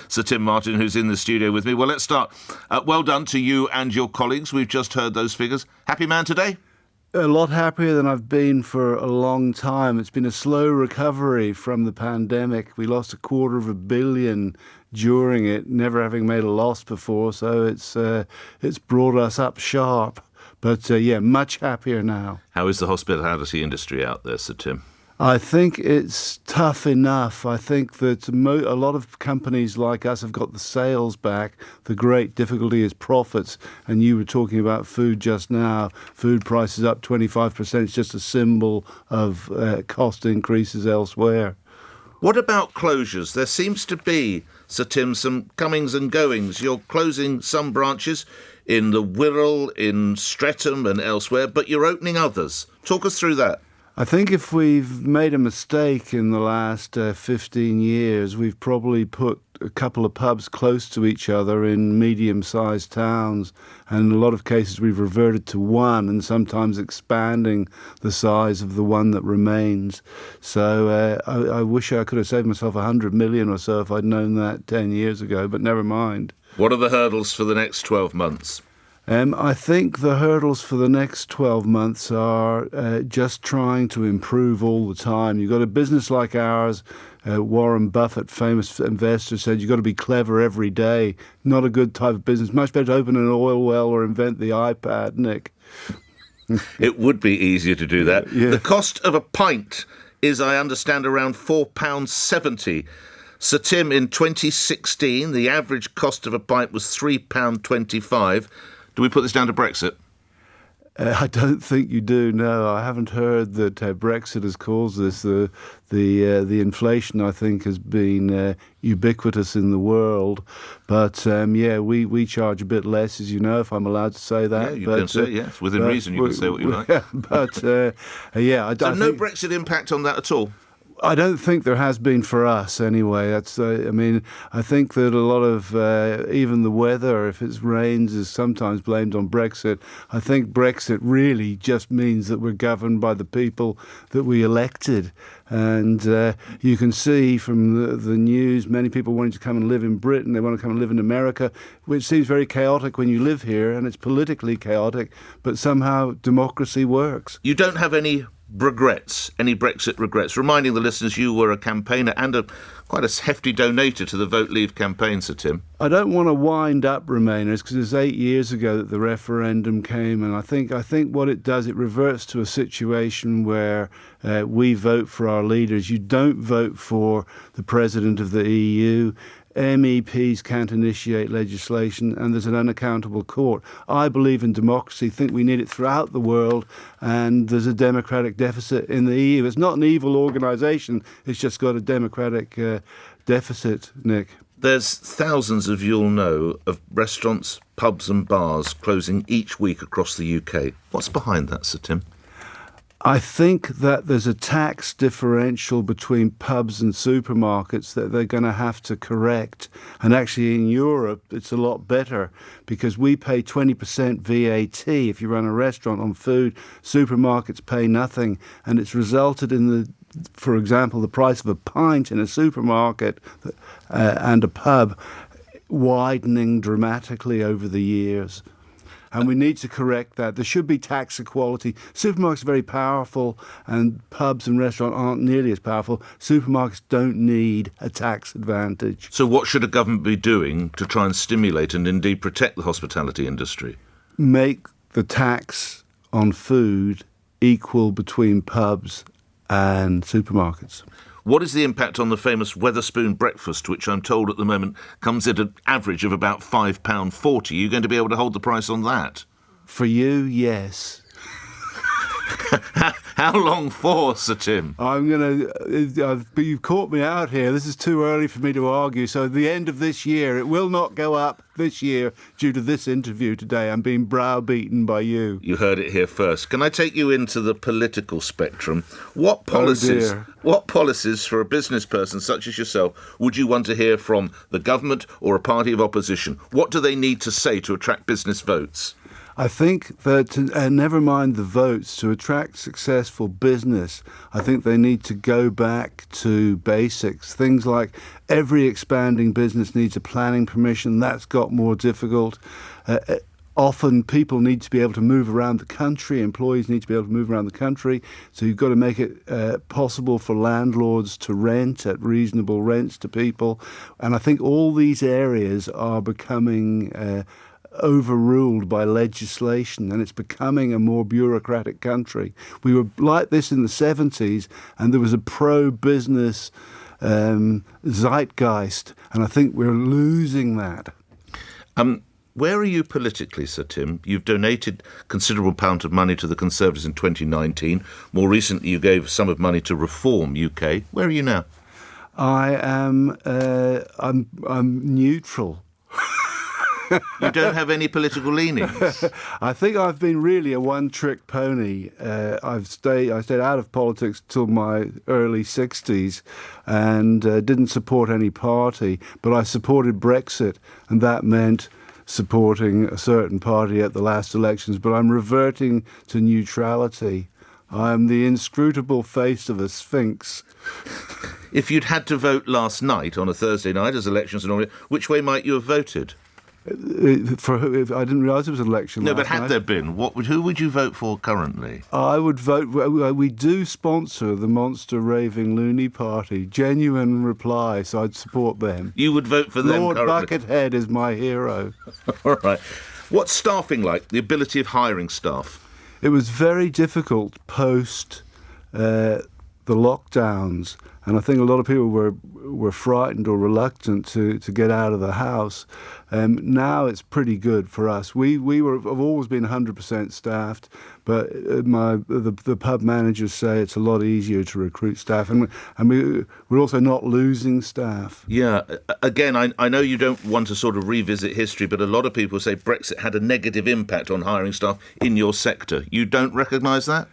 Sir Tim Martin, who's in the studio with me. Well, let's start. Well done to you and your colleagues. We've just heard those figures. Happy man today? A lot happier than I've been for a long time. It's been a slow recovery from the pandemic. We lost $250 million during it, never having made a loss before, so it's brought us up sharp. But much happier now. How is the hospitality industry out there, Sir Tim? I think it's tough enough. I think that a lot of companies like us have got the sales back. The great difficulty is profits. And you were talking about food just now. Food prices up 25%. It's just a symbol of cost increases elsewhere. What about closures? There seems to be, Sir Tim, some comings and goings. You're closing some branches in the Wirral, in Streatham and elsewhere, but you're opening others. Talk us through that. I think if we've made a mistake in the last 15 years, we've probably put a couple of pubs close to each other in medium-sized towns. And in a lot of cases, we've reverted to one and sometimes expanding the size of the one that remains. So I wish I could have saved myself 100 million or so if I'd known that 10 years ago, but never mind. What are the hurdles for the next 12 months? I think the hurdles for the next 12 months are just trying to improve all the time. You've got a business like ours. Warren Buffett, famous investor, said you've got to be clever every day. Not a good type of business. Much better to open an oil well or invent the iPad, Nick. It would be easier to do that. Yeah. The cost of a pint is, I understand, around £4.70. Sir Tim, in 2016, the average cost of a pint was £3.25. Do we put this down to Brexit? I don't think you do. No, I haven't heard that Brexit has caused this. The inflation, I think, has been ubiquitous in the world. But we charge a bit less, as you know, if I'm allowed to say that. Yeah, you can say yes, within reason. You can say what you like. But I don't. So no Brexit impact on that at all. I don't think there has been for us anyway. That's, I think that a lot of, even the weather, if it rains, is sometimes blamed on Brexit. I think Brexit really just means that we're governed by the people that we elected. And you can see from the news, many people wanting to come and live in Britain. They want to come and live in America, which seems very chaotic when you live here, and it's politically chaotic, but somehow democracy works. You don't have any regrets, any Brexit regrets? Reminding the listeners you were a campaigner and quite a hefty donator to the Vote Leave campaign, Sir Tim. I don't want to wind up Remainers because it was 8 years ago that the referendum came, and I think what it does, it reverts to a situation where we vote for our leaders. You don't vote for the President of the EU. MEPs can't initiate legislation, and there's an unaccountable court. I believe in democracy, think we need it throughout the world, and there's a democratic deficit in the EU. It's not an evil organisation, it's just got a democratic deficit, Nick. There's thousands of, you'll know, of restaurants, pubs and bars closing each week across the UK. What's behind that, Sir Tim? I think that there's a tax differential between pubs and supermarkets that they're going to have to correct. And actually in Europe, it's a lot better because we pay 20% VAT if you run a restaurant on food. Supermarkets pay nothing. And it's resulted in for example, the price of a pint in a supermarket and a pub widening dramatically over the years. And we need to correct that. There should be tax equality. Supermarkets are very powerful, and pubs and restaurants aren't nearly as powerful. Supermarkets don't need a tax advantage. So what should a government be doing to try and stimulate and indeed protect the hospitality industry? Make the tax on food equal between pubs and supermarkets. What is the impact on the famous Wetherspoon breakfast, which I'm told at the moment comes at an average of about £5.40? Are you going to be able to hold the price on that? For you, yes. How long for, Sir Tim? You've caught me out here. This is too early for me to argue. So at the end of this year, it will not go up this year due to this interview today. I'm being browbeaten by you. You heard it here first. Can I take you into the political spectrum? What policies for a business person such as yourself would you want to hear from the government or a party of opposition? What do they need to say to attract business votes? I think that, never mind the votes, to attract successful business, I think they need to go back to basics. Things like every expanding business needs a planning permission. That's got more difficult. Often people need to be able to move around the country. Employees need to be able to move around the country. So you've got to make it possible for landlords to rent at reasonable rents to people. And I think all these areas are becoming overruled by legislation, and it's becoming a more bureaucratic country. We were like this in the 70s, and there was a pro-business zeitgeist, and I think we're losing that. Where are you politically, Sir Tim? You've donated considerable amount of money to the Conservatives in 2019. More recently, you gave some of money to Reform UK. Where are you now? I'm neutral. You don't have any political leanings? I think I've been really a one-trick pony. I stayed out of politics till my early 60s and didn't support any party, but I supported Brexit, and that meant supporting a certain party at the last elections. But I'm reverting to neutrality. I'm the inscrutable face of a sphinx. If you'd had to vote last night on a Thursday night, as elections are normally, which way might you have voted? I didn't realise it was an election. No, but had there been, who would you vote for currently? I would vote. We do sponsor the Monster Raving Loony Party. Genuine reply. So I'd support them. You would vote for them Lord currently? Buckethead is my hero. All right. What's staffing like? The ability of hiring staff? It was very difficult post the lockdowns, and I think a lot of people were frightened or reluctant to get out of the house. Now it's pretty good for us. Have always been 100% staffed, but the pub managers say it's a lot easier to recruit staff, and we're also not losing staff. Yeah. Again, I know you don't want to sort of revisit history, but a lot of people say Brexit had a negative impact on hiring staff in your sector. You don't recognise that?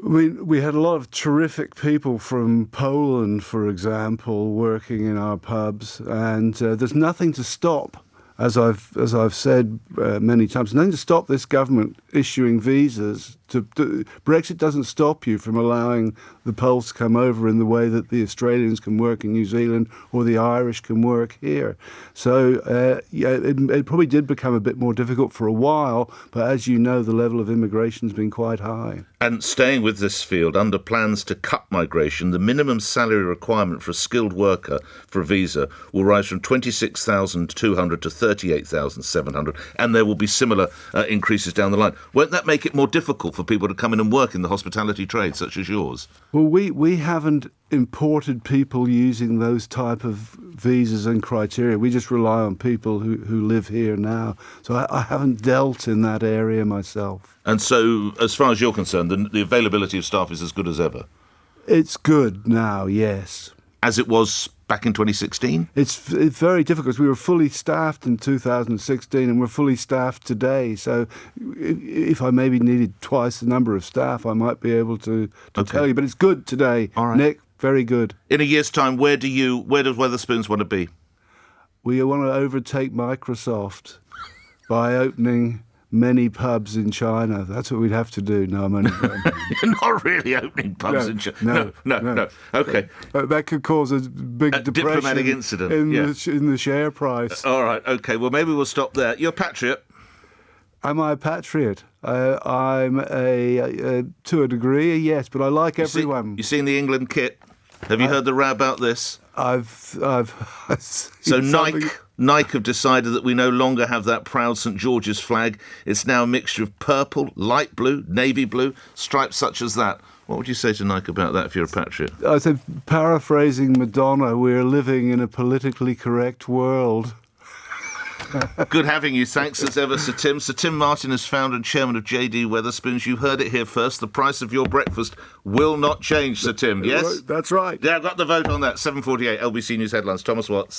We had a lot of terrific people from Poland, for example, working in our pubs, and there's nothing to stop, as I've said many times, nothing to stop this government issuing visas. Brexit doesn't stop you from allowing the Poles to come over in the way that the Australians can work in New Zealand or the Irish can work here. So, it probably did become a bit more difficult for a while, but as you know, the level of immigration has been quite high. And staying with this field, under plans to cut migration, the minimum salary requirement for a skilled worker for a visa will rise from $26,200 to $38,700, and there will be similar increases down the line. Won't that make it more difficult for people to come in and work in the hospitality trade, such as yours? Well, we haven't imported people using those type of visas and criteria. We just rely on people who live here now. So I haven't dealt in that area myself. And so, as far as you're concerned, the availability of staff is as good as ever? It's good now, yes. As it was back in 2016? It's very difficult. We were fully staffed in 2016 and we're fully staffed today. So if I maybe needed twice the number of staff, I might be able to tell you. But it's good today, all right. Nick. Very good. In a year's time, where does Wetherspoons want to be? We want to overtake Microsoft by opening many pubs in China. That's what we'd have to do. No, I'm only going. You're not really opening pubs in China. No. Okay. That could cause a big depression. Diplomatic incident. In the share price. All right. Okay. Well, maybe we'll stop there. You're a patriot. Am I a patriot? I'm to a degree, yes, but I like everyone. You seen the England kit? Have you heard the row about this? I've So Nike have decided that we no longer have that proud St George's flag. It's now a mixture of purple, light blue, navy blue, stripes such as that. What would you say to Nike about that if you're a patriot? I said, paraphrasing Madonna, we're living in a politically correct world. Good having you. Thanks as ever, Sir Tim. Sir Tim Martin is founder and chairman of JD Wetherspoons. You heard it here first. The price of your breakfast will not change, Sir Tim. Yes? That's right. Yeah, I've got the vote on that. 7:48 LBC News headlines. Thomas Watts.